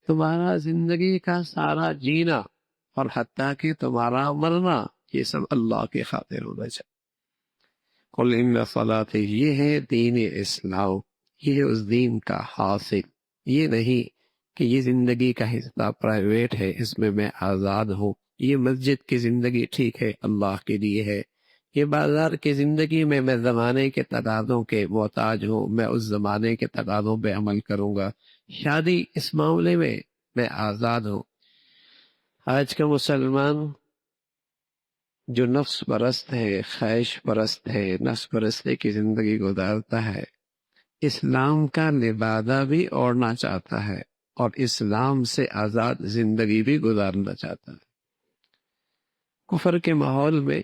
تمہارا زندگی کا سارا جینا اور حتیٰ کہ تمہارا مرنا یہ سب اللہ کے خاطر ہونا چاہیے۔ قل ان صلاتي، یہ ہے دین اسلام، یہ ہے اس دین کا حاصل۔ یہ نہیں کہ یہ زندگی کا حصہ پرائیویٹ ہے، اس میں آزاد ہوں۔ یہ مسجد کی زندگی ٹھیک ہے، اللہ کے لیے ہے۔ یہ بازار کی زندگی میں زمانے کے تقاضوں کے محتاج ہوں، میں اس زمانے کے تقاضوں پہ عمل کروں گا۔ شادی، اس معاملے میں آزاد ہوں۔ آج کا مسلمان جو نفس پرست ہے، خواہش پرست ہے، نفس پرستی کی زندگی گزارتا ہے، اسلام کا لبادہ بھی اوڑھنا چاہتا ہے اور اسلام سے آزاد زندگی بھی گزارنا چاہتا ہے۔ کفر کے ماحول میں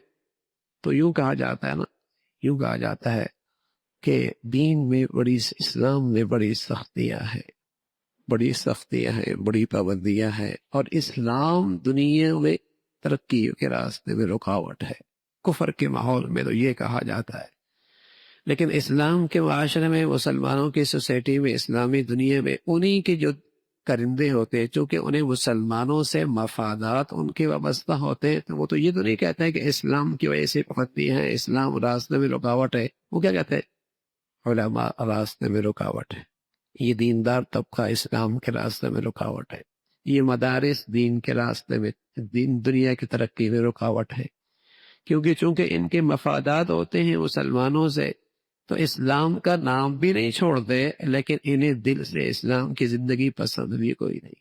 تو یوں کہا جاتا ہے نا، یوں کہا جاتا ہے کہ دین میں اسلام میں بڑی سختیاں ہیں، بڑی سختیاں ہیں، بڑی پابندیاں ہیں، اور اسلام دنیا میں ترقی کے راستے میں رکاوٹ ہے۔ کفر کے ماحول میں تو یہ کہا جاتا ہے، لیکن اسلام کے معاشرے میں، مسلمانوں کی سوسائٹی میں، اسلامی دنیا میں انہی کے جو کرندے ہوتے ہیں، چونکہ انہیں مسلمانوں سے مفادات ان کے وابستہ ہوتے ہیں، تو وہ تو یہ تو نہیں کہتے ہیں کہ اسلام کی وجہ سے پابندی ہے، اسلام راستے میں رکاوٹ ہے۔ وہ کیا کہتے ہیں؟ علماء راستے میں رکاوٹ ہے، یہ دیندار طبقہ اسلام کے راستے میں رکاوٹ ہے، یہ مدارس دین کے راستے میں، دین دنیا کی ترقی میں رکاوٹ ہے، کیونکہ چونکہ ان کے مفادات ہوتے ہیں مسلمانوں سے، تو اسلام کا نام بھی نہیں چھوڑتے، لیکن انہیں دل سے اسلام کی زندگی پسند بھی کوئی نہیں،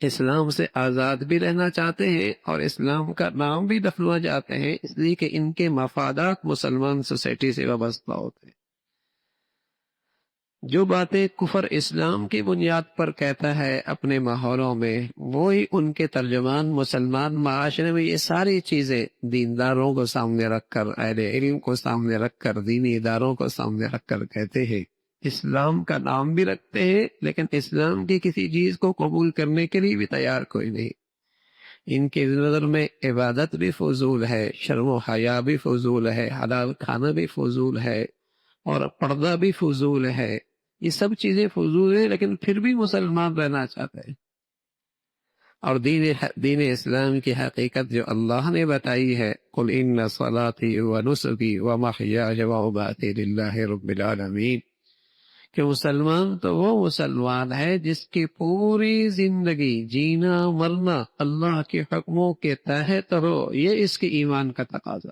اسلام سے آزاد بھی رہنا چاہتے ہیں اور اسلام کا نام بھی دفنوا جاتے ہیں، اس لیے کہ ان کے مفادات مسلمان سوسائٹی سے وابستہ ہوتے ہیں۔ جو باتیں کفر اسلام کی بنیاد پر کہتا ہے اپنے ماحولوں میں، وہی ان کے ترجمان مسلمان معاشرے میں یہ ساری چیزیں دینداروں کو سامنے رکھ کر، اہل علم کو سامنے رکھ کر، دینی اداروں کو سامنے رکھ کر کہتے ہیں۔ اسلام کا نام بھی رکھتے ہیں، لیکن اسلام کی کسی چیز کو قبول کرنے کے لیے بھی تیار کوئی نہیں۔ ان کے نظر میں عبادت بھی فضول ہے، شرم و حیا بھی فضول ہے، حلال کھانا بھی فضول ہے، اور پردہ بھی فضول ہے۔ یہ سب چیزیں فضول ہیں، لیکن پھر بھی مسلمان رہنا چاہتے ہیں۔ اور دین اسلام کی حقیقت جو اللہ نے بتائی ہے، قل ان صلاتی و نسکی و محیای و مماتی للہ رب العالمین، کہ مسلمان تو وہ مسلمان ہے جس کی پوری زندگی جینا مرنا اللہ کے حکموں کے تحت ہو، یہ اس کے ایمان کا تقاضا ہے۔